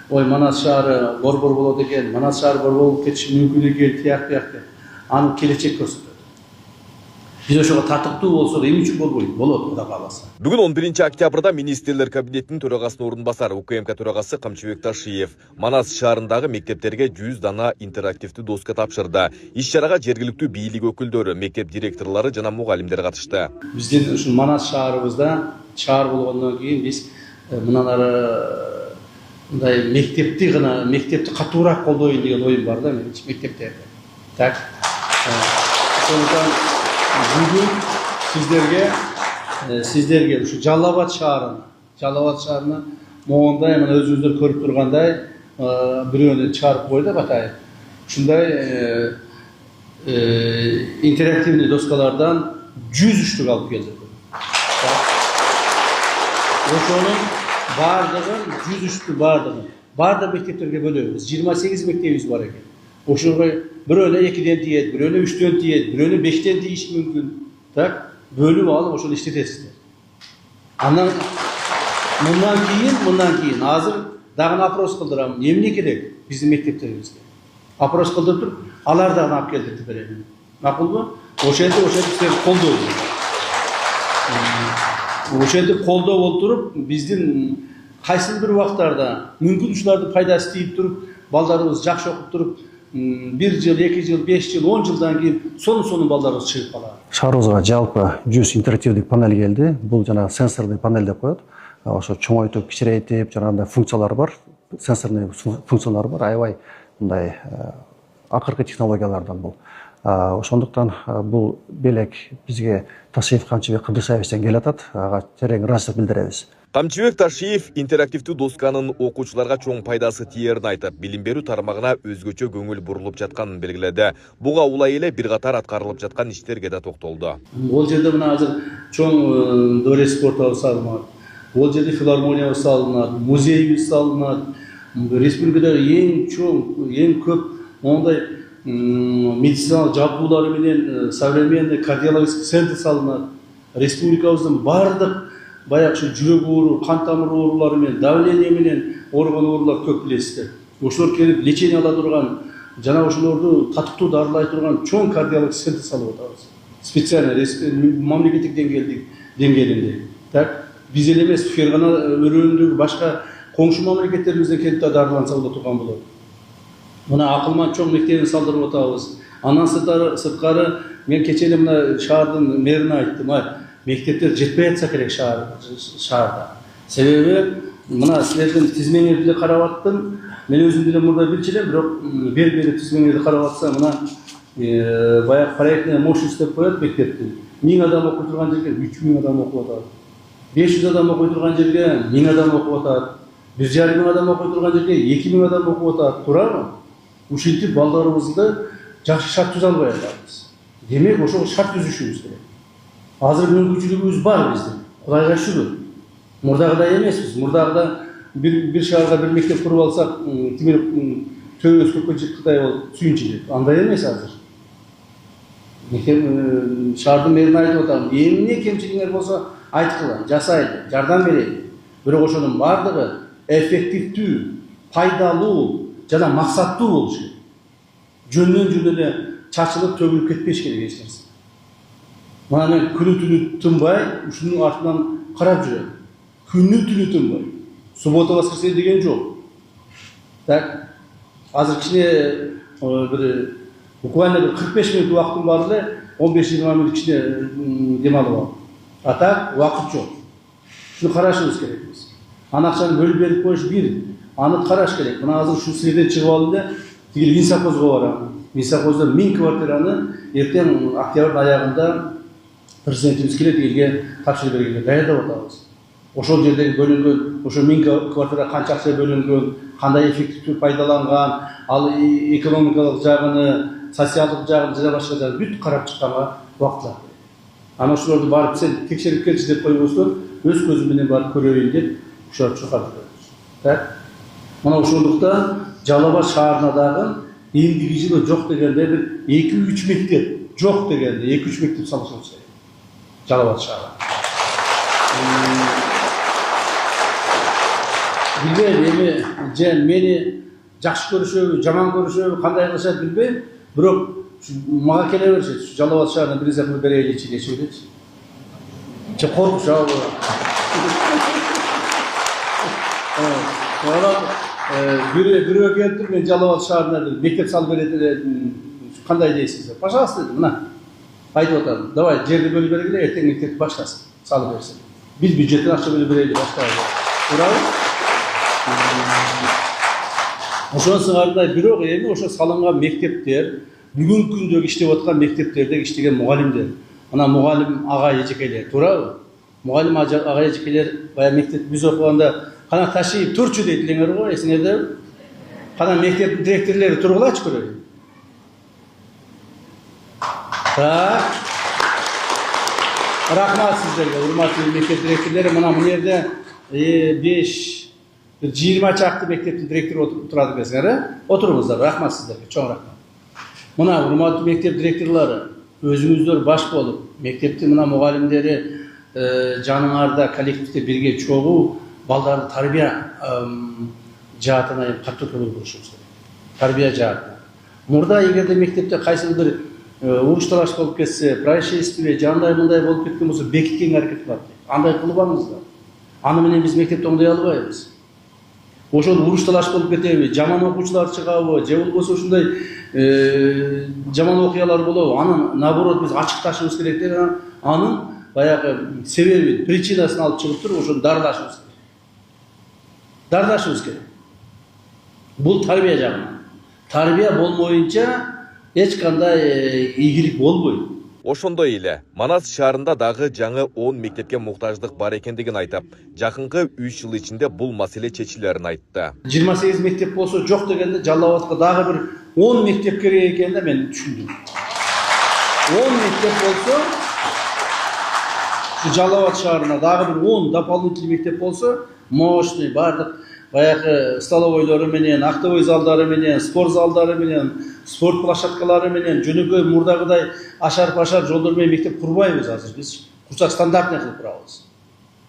ой Манас шаары борбор болот экен, Манас шаары борбор болуп кетиши мүмкүн экен, тияк. Анын келечек көрсөтөт. Биз ошого тартыктуу болсок эмне үчүн болбойт? Болот, Кудай кааласа. Бүгүн 11 октябрда министрлер кабинетинин төрагасынын орун басары УКМК төрагасы Камчыбек Ташиев Манас шаарындагы мектептерге 100 дана интерактивдүү доска тапшырды. Иш-чарага жергиликтүү бийлик өкүлдөрү, мектеп директорлору жана мугалимдер катышты. Биздин ушул Манас шаарыбызда шаар болгондон кийин биз мындай мектепти катуураак колдоюн деген оюм бар да, менин мектептерде. Так. Ошондуктан бүгүн сиздерге ушу Жалал Абад шаарына могундай мына өзүңүздөр көрүп тургандай бирөөнү чыгарып койду батайып. Ушундай интерактивный доскалардан 100 штук алып келдик. Ошонун бардыгын 100 штук бардык мектептерге бөлөбүз. 28 мектебибиз бар экен. Ошого бирөөнө 2ден тиет, бирөөнө 3дөн тиет, бирөөнө 5ден тийиш мүмкүн. Так, бөлүп алып ошону иштетесиздер. Анан мындан кийин азыр дагы опрос кылдырам. Эмне керек биздин мектептерибизге? Опрос кылдырып туруп, алар дагы алып келдиртип берем. Макулбу? Ошентип сиздер колдоо. Ошентип колдоо болуп туруп, биздин кайсыл бир убактарда мүмкүн ушулардын пайдасы тийип туруп, балдарыбыз жакшы окуп туруп, 1 жыл, 2 жыл, 5 жыл, 10 жылдан кийин сонун балдарыбыз чыгып калат. Шаарыбызга жалпы 100 интерактивдик панель келди. Бул жана сенсорный панель деп коет. Ошо чоңойтуп, кичирейтип, жанагындай функциялары бар, сенсорный функциялары бар, аябай мындай акыркы технологиялардан бул. Ошондуктан бул белек бизге Ташиев Камчыбек Кыдыршаевичтен келатат. Ага терең ыраазычылык билдиребиз. Камчыбек Ташиев интерактивдүү досканын окуучуларга чоң пайдасы тиерин айтып, билим берүү тармагына өзгөчө көңүл бурулуп жатканын белгиледи. Буга улай эле бир катар аткарылып жаткан иштерге да токтолду. Бул жерде мына азыр чоң дворец спортубуз салынат. Бул жерде филармониябыз салынат, музейибиз салынат. Республикада эң чоң, эң көп мондай медициналык жабдуулары менен современный кардиологический центр салынат. Республикабыздын бардык баягы жүрөк оору, кан тамыр оорулары менен, давление менен ооруган оорулар көп билесиздер. Ошолор келип лечение ала турган, жана ошолорду татыктуу дарылай турган чоң кардиологический центр салып атабыз. Специально мамлекеттик деңгээлинде. Так, биз эле эмес, Фергана өрөөнүндөгү башка коңшу мамлекеттерибизден келип дарыланса да турган болот. Мына Акылман чоң мектебин салдырып атабыз. Андан сырткары мен кечээ эле мына шаардын мэрине айттым, мектептер жетпей атса керек шаарда. Себеби мына силердин тизмеңерди карап аттым. Мен өзүм деле мурда билчү элем, бирок бери тизмеңерди карап атса, мына баягы проектная мощность деп коет мектептин. 1000 адам окуй турган жерге 3000 адам окуп атат. 500 адам окуй турган жерге 1000 адам окуп атат. 1,5 адам окуй турган жерге 2000 адам окуп атат. Туурабы? Ушинтип балдарыбызды жакшы шарт түзө албай атабыз. Демек, ошого шарт түзүшүбүз керек. Азыр мүмкүнчүлүгүбүз бар биздин. Кудайга шүгүр. Мурдагыдай эмеспиз. Мурдагыда бир шаарга бир мектеп куруп алсак, тимир төбөбүз көккө чыккыдай болуп сүйүнчүлүк. Андай эмес азыр. Мектеп шаардын мэрine айтып атам, эмне кемчилигиңер болсо айткыла, жасайлы, жардам берели. Бирок ошонун бардыгы эффективдүү, пайдалуу жана максаттуу болушу керек. Жөндөн эле чачылып төгүлүп кетпеш керек эч нерсе. Мына мен күнү-түнү тынбай ушунун артынан карап жүрөм. Күнү-түнү тынбай. Суббота, воскресенье деген жок. Так, азыр кичине буквально 45 минут убактым бар эле, 15-20 минут кичине демалып алам. А так убакыт жок. Шуну карашыбыз керек биз. Аны акчаны бөлүп берип коюш бир, аны караш керек. Мына азыр ушу силерден чыгып алды да, тиги Винсакозго барам. Винсакозда 1000 квартираны эртең октябрдын аягында президентибиз келет, элге тапшырып бергенге даярдап атабыз. Ошол жердеги бөлүнгөн, ошо 1000 квартира канча акча бөлүнгөн, кандай эффективдүү пайдаланган, ал экономикалык жагыны, социалдык жагын жана башка жагын бүт карап чыкканга убакыт керек. Ана ошолорду барып сен текшерип келчи деп койбостон, өз көзүм менен барып көрөйүн деп ушул чукат. Так? Мына ошондуктан Жалал Абад шаарына дагы эмдиги жылы жок дегенде бир 2-3 мектеп жок дегенде 2-3 мектеп салышыбыз керек. Жалал Абад шаарына. Bilbeyim, emi meni жақсы көрүшөбү, жаман көрүшөбү, кандай кылышат билбейм. Бирок мага келе беришет. Жалал Абад шаарына бир нерсе кылып берейинчи дешип элечи. Коркуш ал. Бирөө келип мен Жалал Абад шаарына мектеп салып берет кандай дейсиз? Пожалуйста дедим, мына. Айтып атам. Давай жерди бөлүп бергиле, эртең мектепти баштасын. Салып берсин. Биз бюджеттен акча бөлүп берели баштайлы. Туурабы? Ошонусуңардай бирок эми ошо салынган мектептер, бүгүнкү күндөгү иштеп аткан мектептерде иштеген мугалимдер, ана мугалим ага эжекелер, туурабы? Мугалим ага эжекелер баягы мектеп биз окуганда кана ташиып турчу дейт элеңер го, эсиңердеби? Кана мектептин директорлору тургулачы көрөлү. Так. Рахмат сиздерге, урматтуу мектеп директорлору. Мына бул жерде 20 чакты мектептин директору турат экенсиңер, отуруңуздар. Рахмат сиздерге, чоң рахмат. Мына урматтуу мектеп директорлору, өзүңүздөр баш болуп, мектептин мына мугалимдери жаныңарда коллективде бирге чогуу балдарды тарбия жаатына катуу көңүл бурушубуз керек. Тарбия жаатына. Мурда эгерде мектепте кайсыл бир уруш талаш болуп кетсе, происшествие жандай мындай болуп кеткен болсо бекиткенге аракет кылат. Андай кылбаңыздар. Аны менен биз мектепти оңдой албайбыз. Ошол уруш талаш болуп кетеби, жаман окуучулар чыгабы, же болбосо ушундай жаман окуялар болобу, анын наоборот биз ачыкташыбыз керек деп анын баягы себебин, причинасын алып чыгып туруп, ошону дардашыбыз керек. Дардашыбыз керек. Бул тарбия жагынан. Тарбия болмоюнча эч кандай ийгилик болбойт. Ошондой эле Манас шаарында дагы жаңы 10 мектепке муктаждык бар экендигин айтып, жакынкы 3 жыл ичинде бул маселе чечилерин айтты. 28 мектеп болсо жок дегенде Жалал Абадка дагы бир 10 мектеп керек экенин мен түшүндүм. 10 мектеп болсо, Жалал Абад шаарына дагы бир 10 дополнительный мектеп болсо, мощный бардык баягы столовойлору менен, актовой залдары менен, спорт залдары менен, спорт площадкалары менен, жөнөкөй мурдагыдай ашар-пашар жолдор менен мектеп курбайбыз азыр биз. Курсак стандартный кылып курабыз.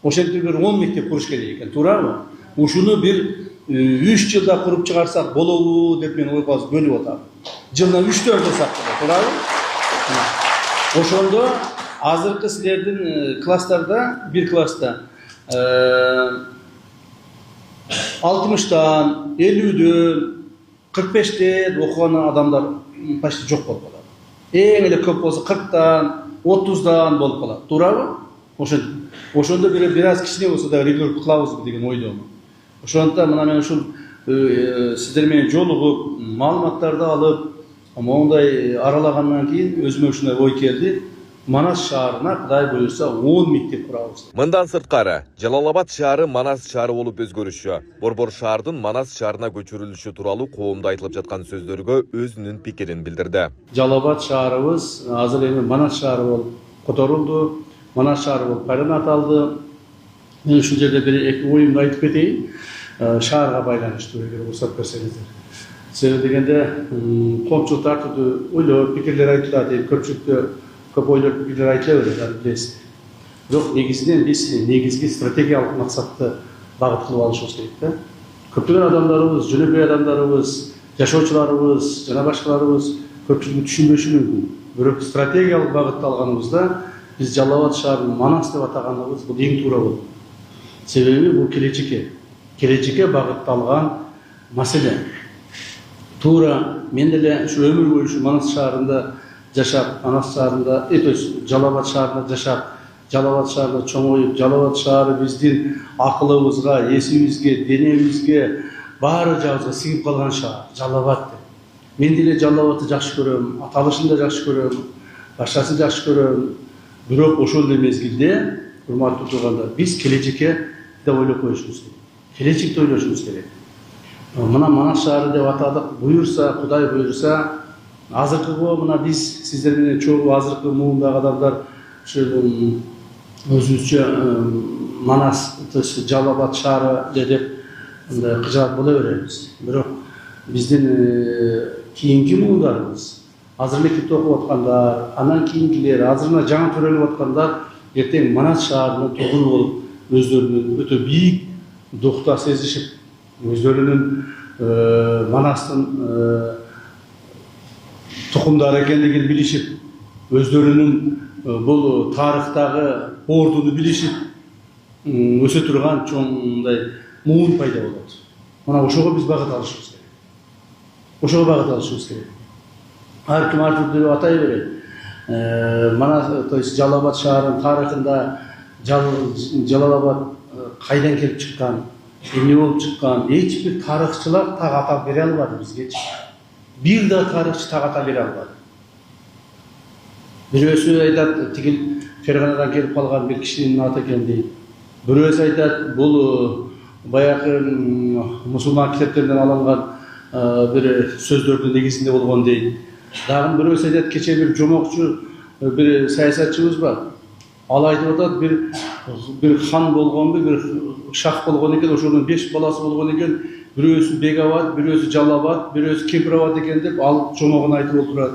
Ошентип бир 10 мектеп куруш керек экен, туурабы? Ушуну бир 3 жылда куруп чыгарсак болобу деп мен ойго бөлүп атам. Жылына 3-4 десак, туурабы? Ошондо азыркы силердин класстарда, бир класста 60-тан, 50-дөн, 45-тен окуган адамдар почти жок болуп калат. Эң эле көп болсо 40-тан, 30-дан болуп калат. Туурабы? Ошондо бир аз кичине болсо да регулярдуу кылабыз деген ойдомун. Ошондуктан мына мен ушул сиздер менен жолугуп, маалыматтарды алып, мондай аралагандан кийин өзүмө ушундай ой келди. Манас шаарына Кудай буюрса 10 мектеп курабыз. Мындан сырткары, Жалал Абад шаары Манас шаары болуп өзгөрүшү, Борбор шаардын Манас шаарына көчүрүлүшү тууралуу коомдо айтылып жаткан сөздөргө өзүнүн пикирин билдирди. Жалал Абад шаарыбыз азыр эми Манас шаары болуп которулду, Манас шаары болуп кайрадан аталды. Мен ушул жерде бир эки оюмду айтып кетейин. Шаарга байланыштуу, эгер уруксат берсеңиздер. Себеби дегенде коомчулук тартууду ойлоп, пикирлер айтылат, көпчүлүктө көп ойлор пикирлер айтыла берет, билесиз. Бирок негизинен биз негизги стратегиялык максатты багыт кылып алышыбыз керек да. Көптөгөн адамдарыбыз, жөнөкөй адамдарыбыз, жашоочуларыбыз, жана башкаларыбыз көпчүлүгү түшүнбөшү мүмкүн. Бирок стратегиялык багытты алганыбызда биз Жалал Абад шаарын Манас деп атаганыбыз бул эң туура болот. Себеби бул келечекке багытталган маселе. Туура мен деле ушу өмүр бою ушу Манас шаарында жашап, Манас шаарында, Жалал Абад шаарында жашап, Жалал Абад шаарында чоңоюп, Жалал Абад шаары биздин акылыбызга, эсибизге, денебизге, баары жагыбызга сиңип калган шаар, Жалал Абад деп. Мен деле Жалал Абадты жакшы көрөм, аталышын да жакшы көрөм, башкасын жакшы көрөм. Бирок ошол эле мезгилде, урматтуу туугандар, биз келечекке да ойлоп коюшубуз керек. Келечекти ойлошубуз керек. Мына Манас шаары деп атадык, буюрса, Кудай буюрса, азыркы мына биз сиздер менен чогуу азыркы муундагы адамдар өзүбүзчө Манас, Жалал Абад шаары деп мындай кыжаат боло беребиз. Бирок биздин кийинки муундарыбыз, азыр мектепте окуп аткандар, андан кийинкилер, азыр мына жаңы төрөлүп аткандар эртең Манас шаарына тургун болуп, өздөрүнүн өтө бийик духта сезишип Өздерінің Манастың тұқымдары екендігін білішіп, өздерінің бұл тарихтағы ордуны білішіп, өсе тұрған чоңдай мұғын пайда болады. Мына ошоға біз бағыт алышымыз керек. Ошоға бағыт алышымыз керек. Әркім әртүрлі атай береді. То есть Жалал-Абад шаарының тарихында Жалал-Абад қайдан келіп шыққан, не болып шыққан, ешбір тарихшылар тақ атап бере алмады бізге. Bir de tarihçi tağata bir almadı. Birisi aytat tigil Ferganadan kelip kalgan bir kişinin atı ekan deydi. Birisi aytat bu bayağı musulman kitaplerinden alıngan bir sözdörдүн негизинде болгон deydi. Dagı birisi aytat keçe bir жомокчу bir саясатчыбыз бар. Ал айтып атат bir хан болгонбу, bir шах болгон экен, ошонун 5 баласы болгон экен. Birisi Begabad, birisi Jalal-Abad, birisi Kemprabad eкен деп алып жомогун айтып отурат.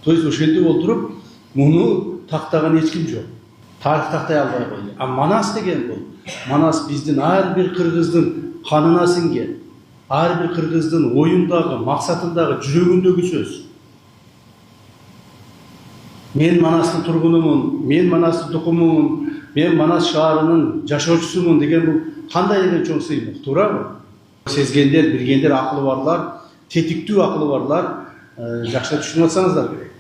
То есть ошентип отуруп, муну тактаган эч ким жок. Тарих тактай албай койду. А Манас деген бул. Манас биздин ар бир кыргыздын канына сиңген, ар бир кыргыздын оюндагы, максатындагы, жүрөгүндөгү сөз. Мен Манастын тургунумун, мен Манастын тукумумун, мен Манас шаарынын жашоочусумун деген бул кандай деген чоң сыймык, туурабы? Сезгендер, билгендер, акылы барлар, тетиктүү акылы барлар жакшы түшүнүп атсаңыздар керек.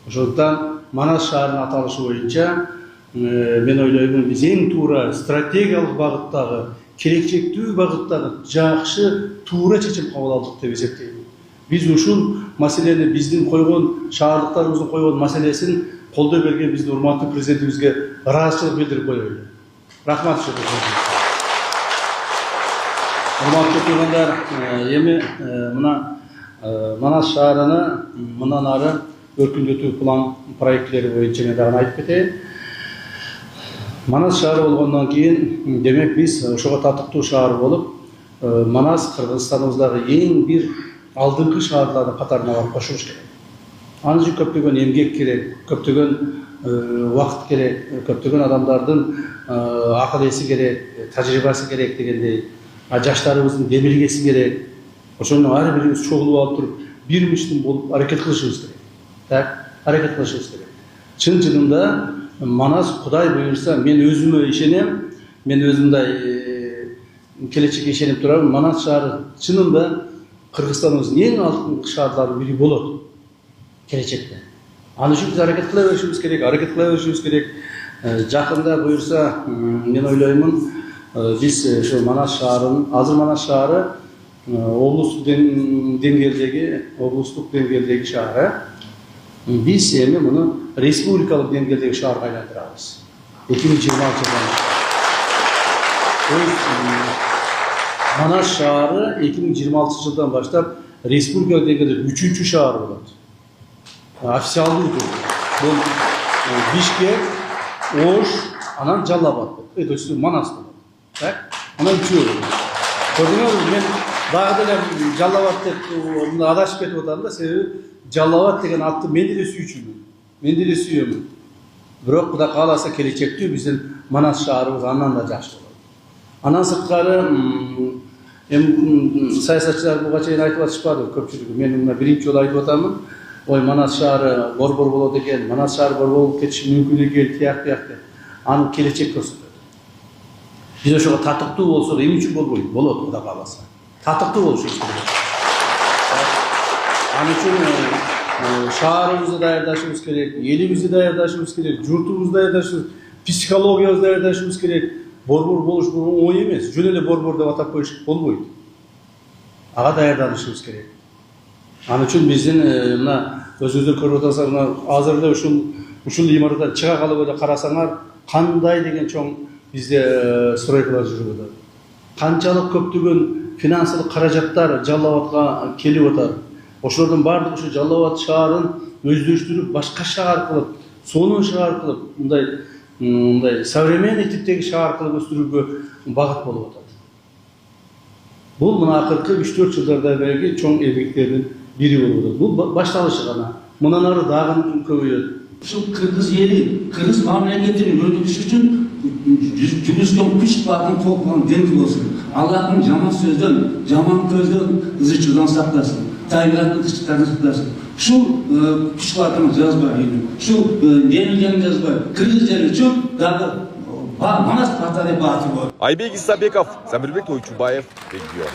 Ошондуктан Манас шаарынын аталышы боюнча мен ойлоймун, биз эң туура стратегиялык багыттагы, келечектүү багыттагы жакшы туура чечим кабыл алдык деп эсептейм. Биз ушул маселени, биздин койгон шаардыктарыбыздын койгон маселесин колдой берген биздин урматтуу президентибизге ыраазычылык билдирип коелу. Рахмат. Урматтуу туугандар, эми мына Манас шаарыны мындан ары өркүндөтүү план проекттери боюнча мен дагы айтып кетейин. Манас шаары болгондон кийин, демек биз ошого татыктуу шаар болуп, Манас Кыргызстаныбыздагы эң бир алдыңкы шаарлардын катарына барып кошулуш керек. Аны үчүн көптөгөн эмгек керек, көптөгөн убакыт керек, көптөгөн адамдардын акыл эси керек, тажрыйбасы керек дегендей. Жаштарыбыздын демилгеси керек. Ошону ар бирибиз чогулуп алып туруп, бир мүчтүн болуп аракет кылышыбыз керек. Так, аракет кылышыбыз керек. Чын-чынында Манас, Кудай буйрса, мен өзүмө ишенем, мен өзүмдай келечекке ишенип турам. Манас шаары чынында Кыргызстаныбыздын эң алдыңкы шаарлардын бири болот келечекте. Аны үчүн биз аракет кыла беришибиз керек, Жакында буйрса, мен ойлоймун, биз ошо Манас шаарын, азыр Манас шаары облустук деңгээлдеги шаар. Биз эми муну республикалык деңгээлдеги шаарга айландырабыз. 2026 жылдан. Манас шаары 2026 жылдан баштап республикалык деңгээлде 3-чү шаар болот. Официалдуу түрдө. Бул Бишкек, Ош, анан Жалал-Абад. То есть Манас болот. Так? Анан 3-чү. Көрдүңүзбү, мен дагы деле Жалал-Абад деп адашып кетип атам да, себеби Жалал-Абад деген атты мен деле сүйчүмүн. Мен деле сүйөмүн. Бирок Кудай кааласа келечекте биздин Манас шаарыбыз андан да жакшы болот. Анан сырткары саясатчылар буга чейин айтып атышпады көпчүлүгү. Мен мына биринчи жолу айтып атамын. Ой, Манас шаары борбор болот экен, Манас шаары борбор болуп кетиши мүмкүн экен, тияк деп. Аны келечек көрсөтөт. Биз ошого татыктуу болсок, эмне үчүн болбойт? Болот, Кудай кааласа. Татыктуу болушубуз керек. Аны үчүн шаарыбызды даярдашыбыз керек, элибизди даярдашыбыз керек, журтубузду даярдашыбыз, психологиябызды даярдашыбыз керек. Борбор болуш оңой эмес. Жөн эле борбор деп атап коюш болбойт. Ага даярданышыбыз керек. Аны үчүн биздин мына өзүңүздөр көрүп атасыңар, азыр эле ушул имараттан чыга калып эле карасаңар, кандай деген чоң бизде стройкалар жүрүп атат. Канчалык көптөгөн финансылык каражаттар Жалал-Абадга келип атат. Ошолордун баардыгы ушу Жалал-Абад шаарын өздөштүрүп, башка шаар кылып, сонун шаар кылып, мындай современный типтеги шаар кылып өстүрүүгө багыт болуп атат. Бул мына акыркы 3-4 жылдардаги чоң эмгектердин бири болуп атат. Бул башталышы гана. Мындан ары дагы көбөйөт. Ушул кыргыз эли, кыргыз мамлекетинин өтүшү үчүн жүзгөн күч баардыгын толкуган деңиз болсун. Allah'ın jaman sözden, jaman közden, ızıçıdan saklasın. Tabiatın kışlıklarını saklasın. Şu kuşkuatımı yazbay, şu denilgen yazbay, kırgızlar için daha Manas Patare Batı var. Айбек Исабеков, Замирбек Тойчубаев, Регион.